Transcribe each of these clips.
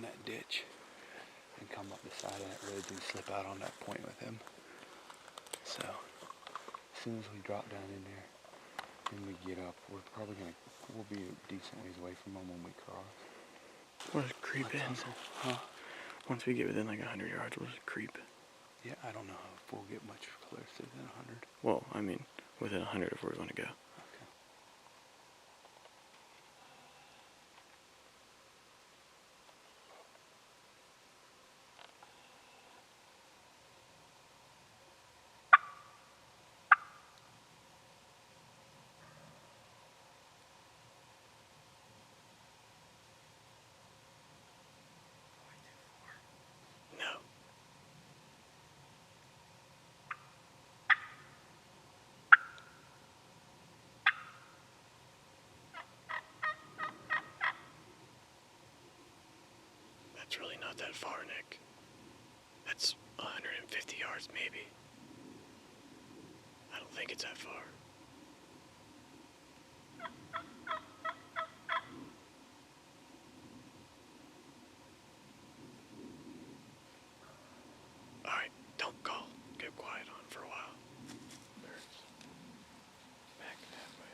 in that ditch and come up the side of that ridge and slip out on that point with him. So as soon as we drop down in there and we get up, we'll be a decent ways away from him when we cross. We'll just creep in. Huh? Once we get within like 100 yards, we'll just creep. Yeah, I don't know if we'll get much closer than 100. Well, I mean, within 100 if we're going to go. Okay. No. That's really not that far, Nick. That's 150 yards, maybe. I don't think it's that far. Alright, don't call. Get quiet on for a while. Birds. Back that way.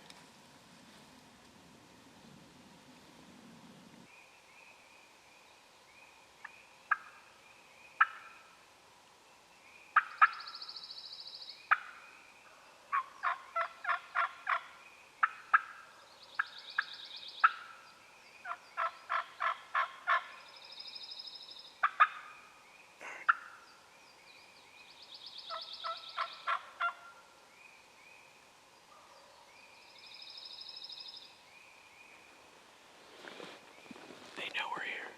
They know we're here.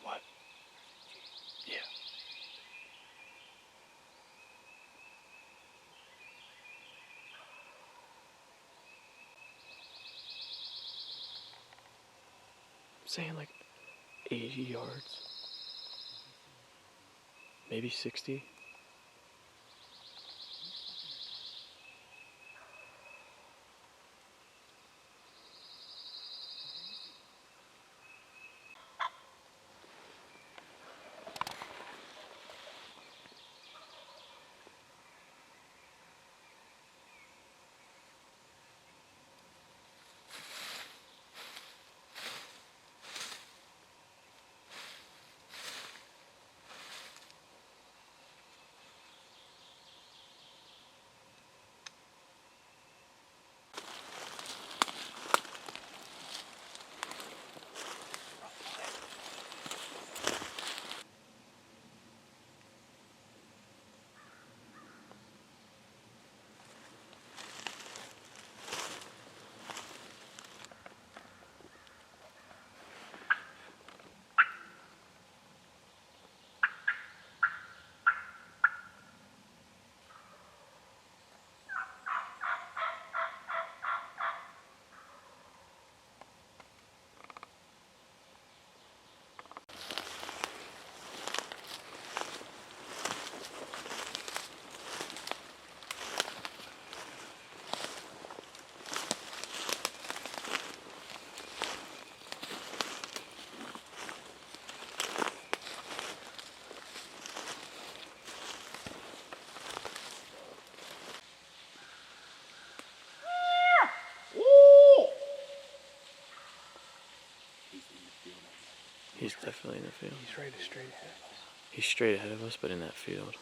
What? Yeah. I'm saying like 80 yards. Maybe 60. He's definitely in the field. He's right straight ahead of us. He's straight ahead of us, but in that field.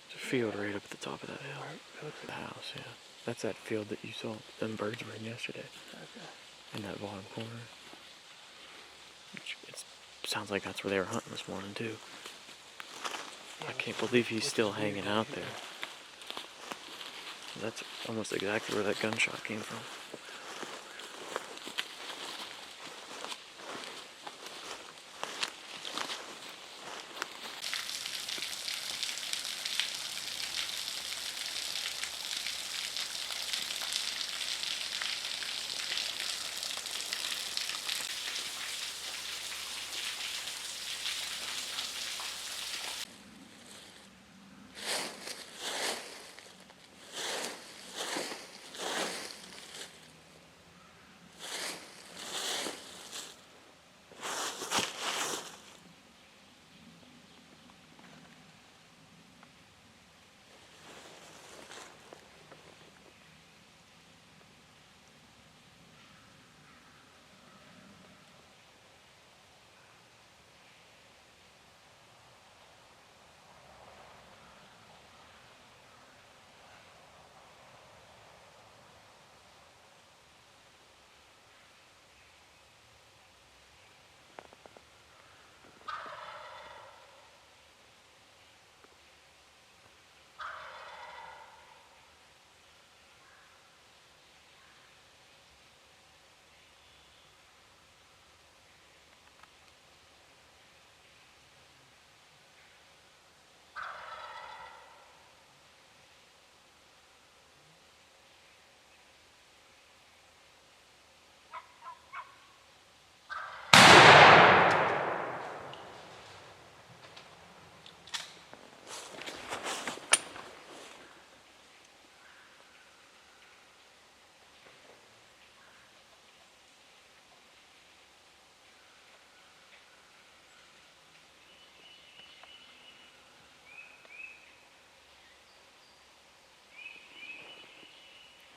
There's a field right up at the top of that hill. The house, yeah. That's that field that you saw them birds were in yesterday. Okay. In that bottom corner. It sounds like that's where they were hunting this morning, too. Yeah, I can't believe he's still hanging out there. That's almost exactly where that gunshot came from.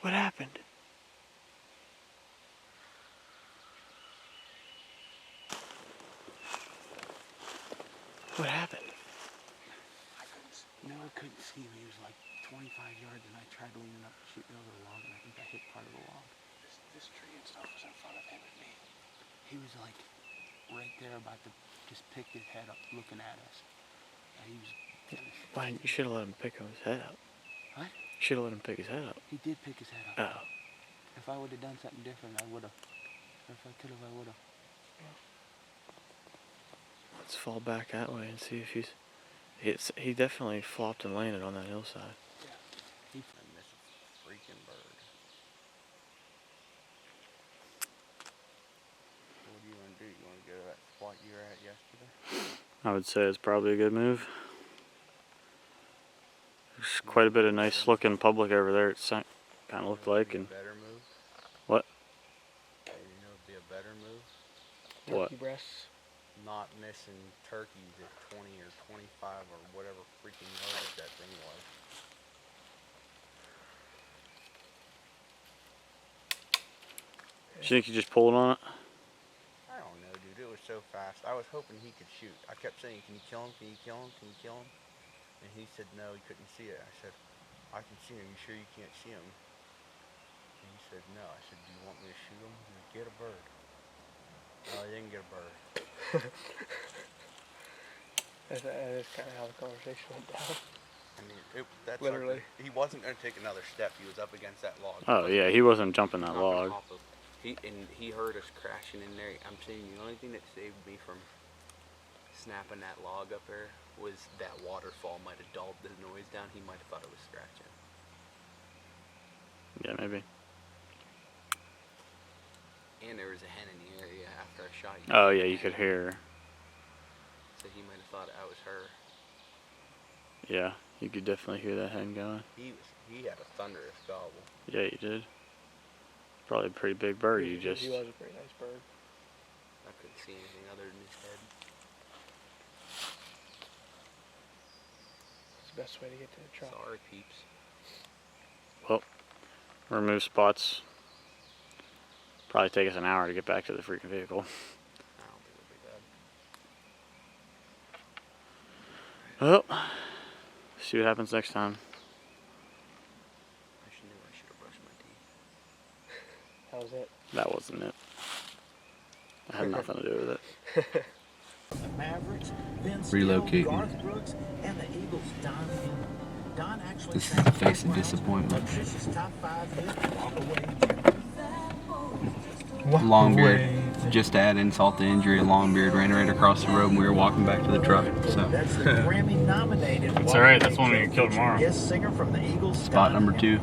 What happened? What happened? I couldn't see him. He was like 25 yards, and I tried leaning up to shoot over the log, and I think I hit part of the log. This tree and stuff was in front of him and me. He was like right there about to just pick his head up looking at us. He was Why, you should have let him pick his head up. What? You should have let him pick his head up. He did pick his head up. Oh. If I would have done something different, I would have. Or if I could have, I would have. Let's fall back that way and see if he definitely flopped and landed on that hillside. Yeah. He missed a freaking bird. What do you want to do? You want to go to that spot you were at yesterday? I would say it's probably a good move. There's quite a bit of nice looking public over there. It kind of looked like. And better move? What? You know, it'd be a better move. What? Turkey breasts. Not missing turkeys at 20 or 25 or whatever freaking yardage that thing was. Do you think you just pulled on it? I don't know, dude. It was so fast. I was hoping he could shoot. I kept saying, "Can you kill him? Can you kill him? Can you kill him?" And he said no, he couldn't see it. I said, "I can see him. You sure you can't see him?" And he said no. I said, "Do you want me to shoot him?" He said, "Get a bird." No, he didn't get a bird. That is kind of how the conversation went down. I mean, that's literally. He wasn't going to take another step. He was up against that log. Oh yeah, he wasn't jumping that log. He heard us crashing in there. I'm saying the only thing that saved me from snapping that log up there was that waterfall might have dulled the noise down. He might have thought it was scratching. Yeah, maybe. And there was a hen in the area after I shot you. Oh yeah, you could hear her. So he might have thought I was her. Yeah, you could definitely hear that hen going. He had a thunderous gobble. Yeah, you did. Probably a pretty big bird. He You just. was a pretty nice bird. I couldn't see anything other than his head. It's the best way to get to the truck. Sorry, peeps. Well, remove spots. Probably take us an hour to get back to the freaking vehicle. Well, see what happens next time. I should have brushed my teeth. How's it? That wasn't it. That had nothing to do with it. The Mavericks, Vince Relocating. Gill, Garth Brooks, and the Eagles. Don actually This is the face of disappointment. Patricia's top 5 hit, walk away. Longbeard, just to add insult to injury, Longbeard ran right across the road when we were walking back to the truck. So That's the Grammy-nominated. It's all right. That's one we can kill tomorrow. Guest singer from the Eagles. spot number 2.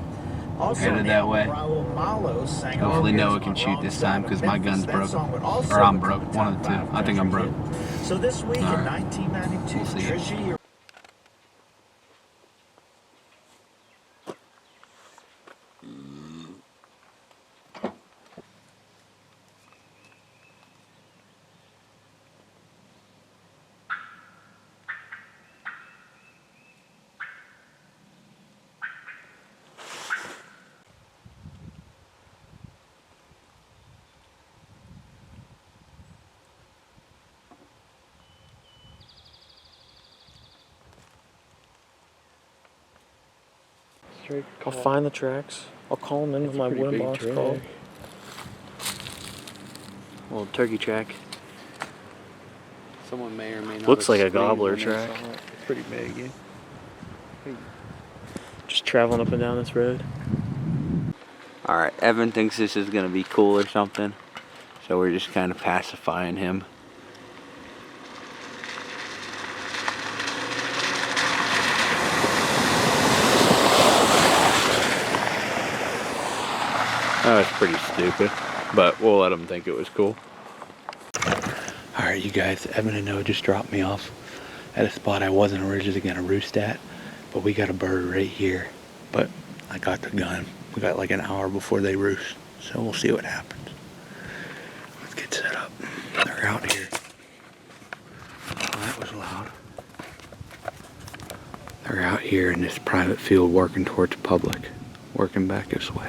Also, Headed that way. Raul Malo sang Hopefully All Noah Years can on shoot Wrong this time Side because of my Memphis. gun's That broke. song would also Or I'm become broke. a One of top the two. 5 I think I'm broke. hit. So this week All in right. 1992, We'll see ya. Tricia. Straight I'll cut. find the tracks. I'll call them in with my wooden box call. Little turkey track. Someone may or may not. Looks have like a screamed gobbler when they track. saw it. It's pretty big, yeah. Just traveling up and down this road. Alright, Evan thinks this is gonna be cool or something. So we're just kind of pacifying him. That was pretty stupid, but we'll let him think it was cool. Alright, you guys, Evan and Noah just dropped me off at a spot I wasn't originally gonna roost at, but we got a bird right here. But I got the gun. We got like an hour before they roost, so we'll see what happens. Let's get set up. They're out here. Oh, that was loud. They're out here in this private field working towards public, working back this way.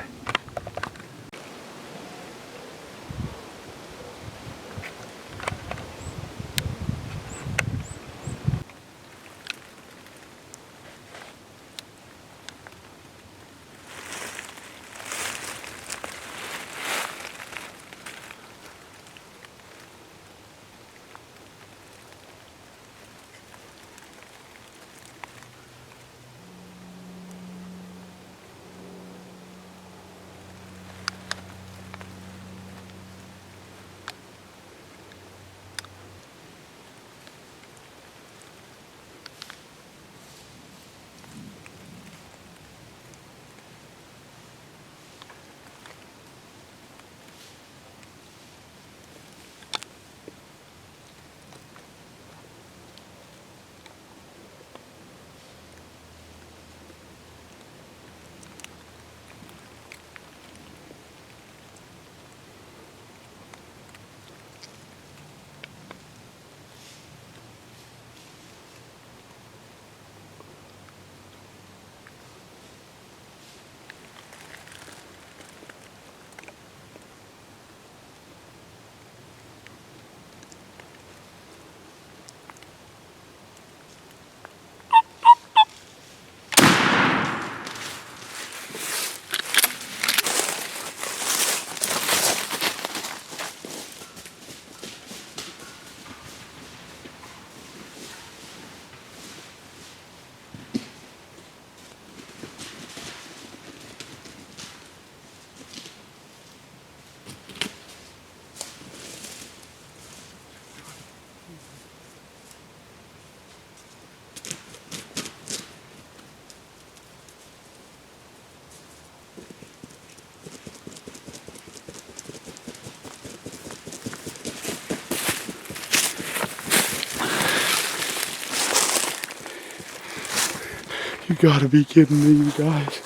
You gotta be kidding me, you guys.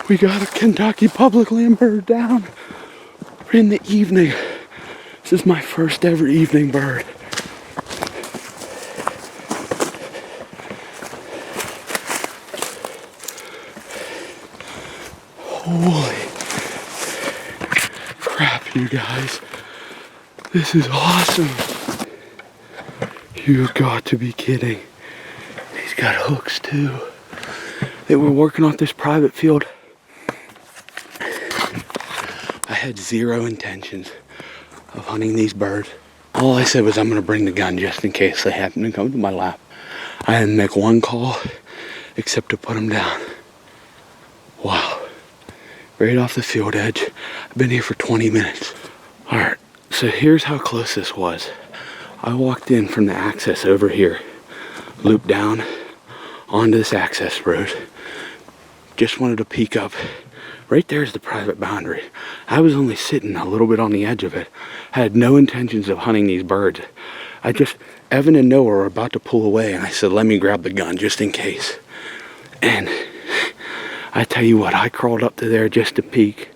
We got a Kentucky public land bird down in the evening. This is my first ever evening bird. Holy crap, you guys. This is awesome. You've got to be kidding. These He's got hooks too. They were working off this private field. I had zero intentions of hunting these birds. All I said was I'm gonna bring the gun just in case they happen to come to my lap. I didn't make one call except to put them down. Wow. Right off the field edge. I've been here for 20 minutes. All right, so here's how close this was. I walked in from the access over here, looped down onto this access road. Just wanted to peek up. Right there's the private boundary. I was only sitting a little bit on the edge of it. I had no intentions of hunting these birds. Evan and Noah were about to pull away, and I said, let me grab the gun just in case. And I tell you what, I crawled up to there just to peek,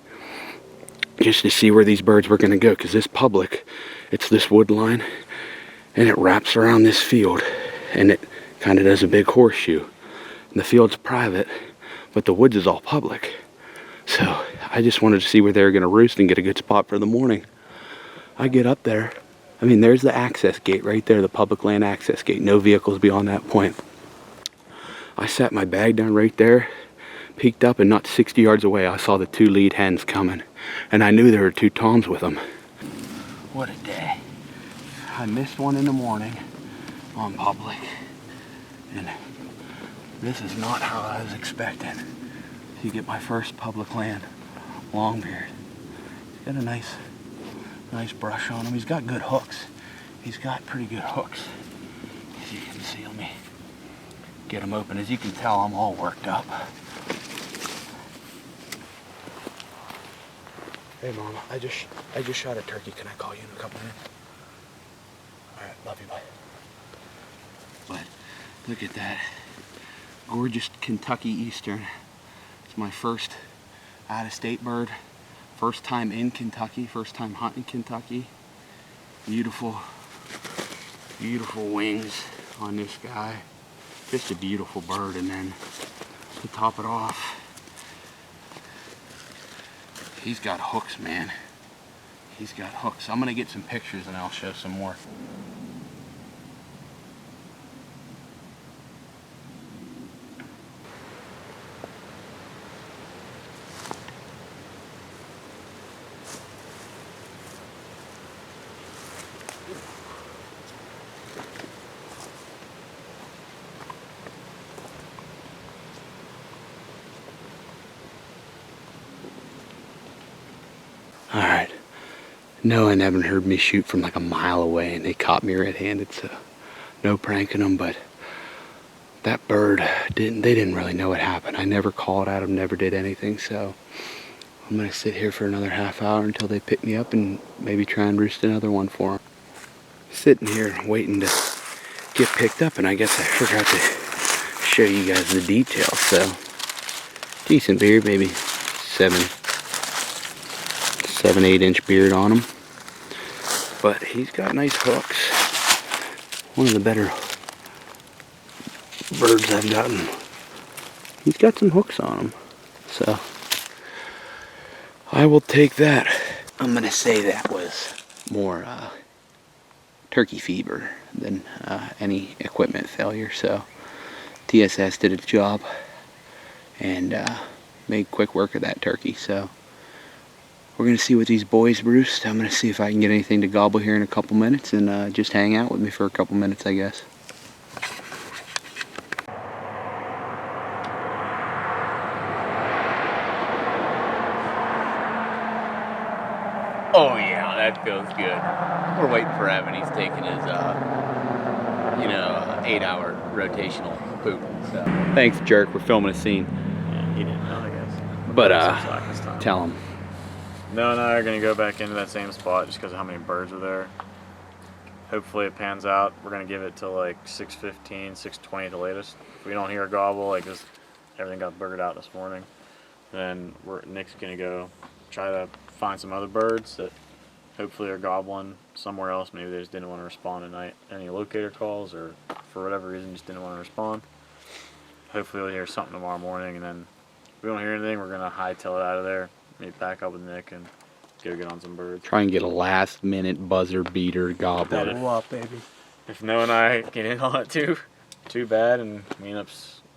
just to see where these birds were gonna go, because this public, it's this wood line, and it wraps around this field, and it kind of does a big horseshoe. And the field's private, but the woods is all public. So I just wanted to see where they were gonna roost and get a good spot for the morning. I get up there. I mean, there's the access gate right there, the public land access gate. No vehicles beyond that point. I sat my bag down right there, peeked up, and not 60 yards away, I saw the 2 lead hens coming. And I knew there were 2 toms with them. What a day. I missed one in the morning on public. And this is not how I was expecting to get my first public land longbeard. He's got a nice brush on him. He's got good hooks. He's got pretty good hooks. As you can see, let me get him open. As you can tell, I'm all worked up. Hey Mama, I just shot a turkey. Can I call you in a couple minutes? Alright, love you, bye. But look at that. Gorgeous Kentucky Eastern. It's my first out-of-state bird. First time in Kentucky, first time hunting Kentucky. Beautiful, beautiful wings on this guy. Just a beautiful bird. And then to top it off, he's got hooks, man. He's got hooks. I'm gonna get some pictures and I'll show some more. Alright, Noah and Evan heard me shoot from like a mile away and they caught me red-handed, so no pranking them, but that bird, they didn't really know what happened. I never called at them, never did anything, so I'm going to sit here for another half hour until they pick me up and maybe try and roost another one for them. Sitting here waiting to get picked up, and I guess I forgot to show you guys the details, so decent beard, maybe 7-8 inch beard on him, but he's got nice hooks. One of the better birds I've gotten. He's got some hooks on him, so I will take that. I'm gonna say that was more turkey fever than any equipment failure, so TSS did its job and made quick work of that turkey. So we're going to see what these boys roost. I'm going to see if I can get anything to gobble here in a couple minutes and just hang out with me for a couple minutes, I guess. Oh yeah, that feels good. We're waiting for Evan. He's taking his, 8-hour rotational poop. So. Thanks, jerk. We're filming a scene. Yeah, he didn't know, I guess. But tell him. Noah and I are going to go back into that same spot just because of how many birds are there. Hopefully it pans out. We're going to give it till like 6:15, 6:20 at the latest. If we don't hear a gobble, like this, everything got boogered out this morning, then Nick's going to go try to find some other birds that hopefully are gobbling somewhere else. Maybe they just didn't want to respond tonight. Any locator calls, or for whatever reason just didn't want to respond. Hopefully we'll hear something tomorrow morning, and then if we don't hear anything, we're going to hightail it out of there. Meet back up with Nick and go get on some birds. Try and get a last minute buzzer beater gobbler. Double up, baby. If Noah and I get in on it too, too bad, and we end up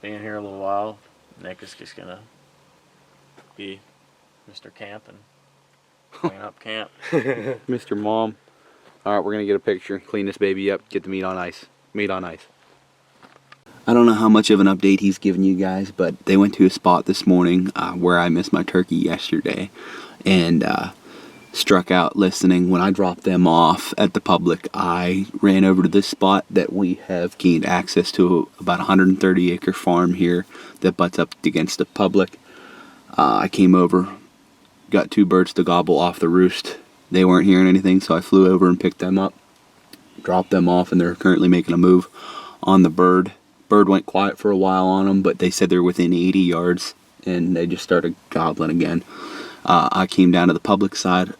being here a little while. Nick is just gonna be Mr. Camp and clean up camp. Mr. Mom. Alright, we're gonna get a picture, clean this baby up, get the meat on ice. Meat on ice. I don't know how much of an update he's given you guys, but they went to a spot this morning where I missed my turkey yesterday, and struck out listening. When I dropped them off at the public, I ran over to this spot that we have gained access to, about 130 acre farm here that butts up against the public. I came over, got 2 birds to gobble off the roost. They weren't hearing anything, so I flew over and picked them up, dropped them off, and they're currently making a move on the bird. Bird went quiet for a while on them, but they said they're within 80 yards, and they just started gobbling again. I came down to the public side,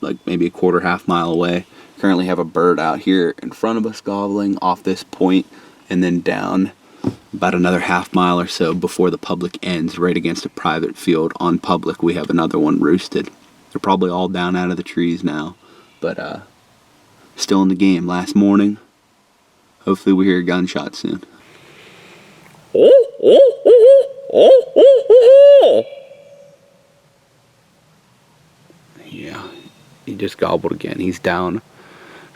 like maybe a quarter, half mile away. Currently have a bird out here in front of us gobbling off this point, and then down about another half mile or so before the public ends, right against a private field on public, we have another one roosted. They're probably all down out of the trees now, but still in the game. Last morning, hopefully we hear a gunshot soon. Yeah, he just gobbled again. He's down.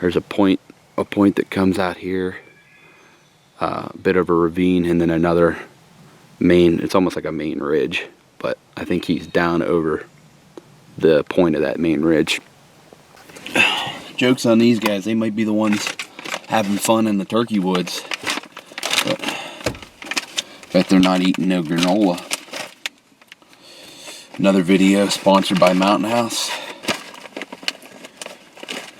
There's a point that comes out here, a bit of a ravine, and then another main, it's almost like a main ridge, but I think he's down over the point of that main ridge. Joke's on these guys, they might be the ones having fun in the turkey woods, but bet they're not eating no granola. Another video sponsored by Mountain House.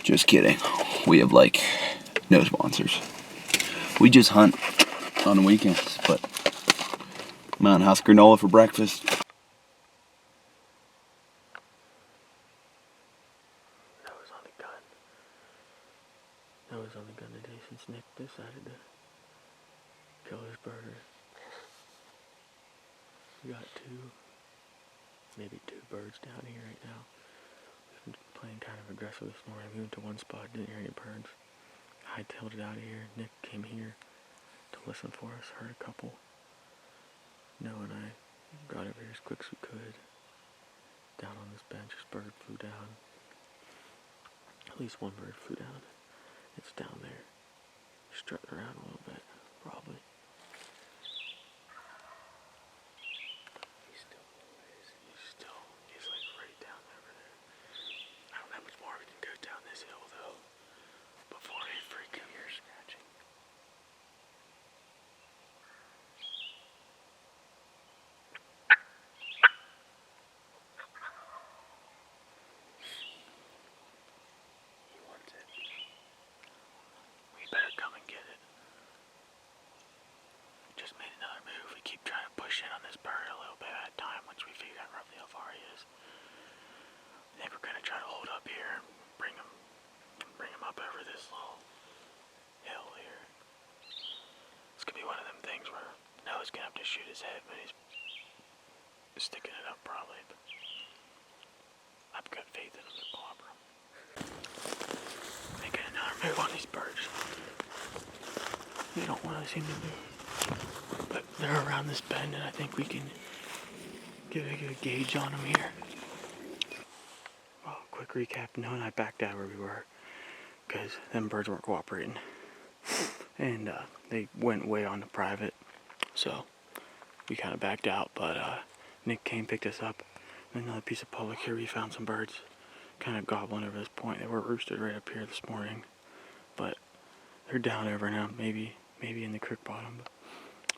Just kidding, we have like no sponsors. We just hunt on the weekends, but Mountain House granola for breakfast. That was on the gun today since Nick decided to kill his birder. We got maybe two birds down here right now. We've been playing kind of aggressive this morning. We went to one spot, didn't hear any birds. Hightailed it out of here. Nick came here to listen for us, heard a couple. Noah and I got over here as quick as we could. Down on this bench, this bird flew down. At least one bird flew down. It's down there, strutting around a little bit, probably. He's like right down over there. I don't know how much more we can go down this hill though, before he freaking hears scratching. He wants it. We better come and get it. We just made another move. We keep trying to push in on this bird a little bit at a time, once we figure out roughly how far he is. I think we're gonna try to hold up here and bring him up over this little hill here. It's gonna be one of them things where Noah's gonna have to shoot his head, but he's sticking it up probably. But I've got faith in him to clobber him. Making another move on these birds. They don't want to seem to move. But they're around this bend, and I think we can get a good gauge on them here. Well, quick recap. Noah and I backed out where we were because them birds weren't cooperating. And they went way on the private. So we kind of backed out. But Nick came, picked us up. And another piece of public here, we found some birds kind of gobbling over this point. They were roosted right up here this morning. But they're down over now, maybe in the creek bottom.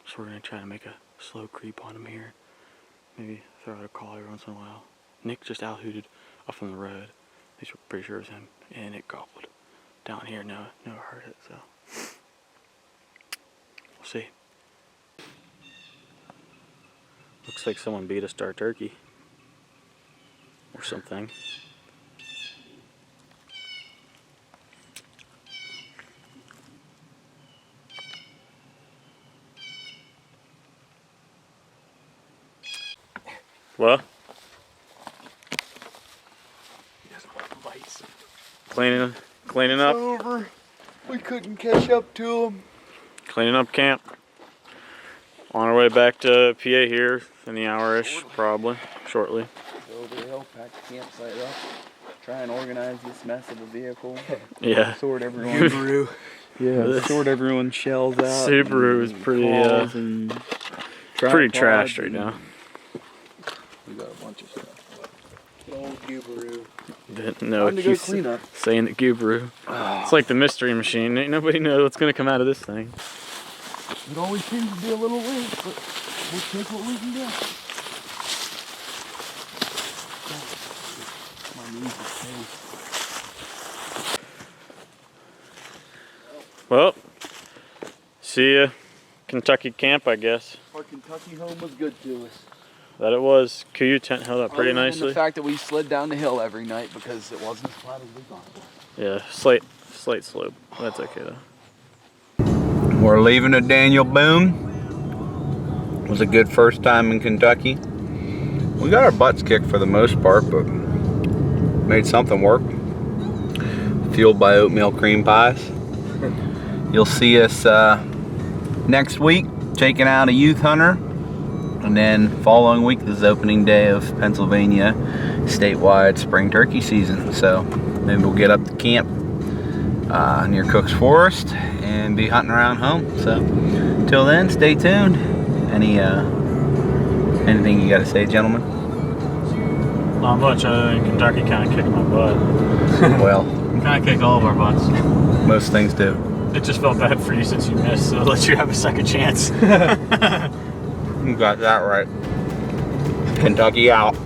So we're going to try to make a slow creep on them here. Maybe throw out a call every once in a while. Nick just out-hooted off on the road. At least we're pretty sure it was him. And it gobbled. Down here, no heard it, so we'll see. Looks like someone beat us to our turkey. Or something. Well, He doesn't want to bite. cleaning up, Over. We couldn't catch up to him. cleaning up camp. On our way back to PA here in the hour-ish, probably, shortly. Go over the hill, pack the campsite up, try and organize this mess of a vehicle. Yeah. Sort everyone. Yeah, sort everyone's shells out. Subaru is pretty trashed right now. We got a bunch of stuff. Old Subaru. Didn't know Time to it go keeps clean up. saying it Subaru. It's like the mystery machine. Ain't nobody knows what's gonna come out of this thing. It always seems to be a little late, but we'll take what we can get. My knees are safe. Well, see ya, Kentucky camp, I guess. Our Kentucky home was good to us. That it was. KU tent held up pretty Other than nicely. the fact that we slid down the hill every night because it wasn't as flat as we thought. Yeah, slight slope. That's okay though. We're leaving to Daniel Boone. It was a good first time in Kentucky. We got our butts kicked for the most part, but made something work. Fueled by oatmeal cream pies. You'll see us next week taking out a youth hunter, and then following week is opening day of Pennsylvania statewide spring turkey season. So maybe we'll get up to camp near Cook's Forest and be hunting around home. So till then, stay tuned. Anything you got to say, gentlemen? Not much. Kentucky kind of kicked my butt. Well, Kind of kicked all of our butts. most things do. It just felt bad for you since you missed, so it lets you have a second chance. You got that right. Kentucky out.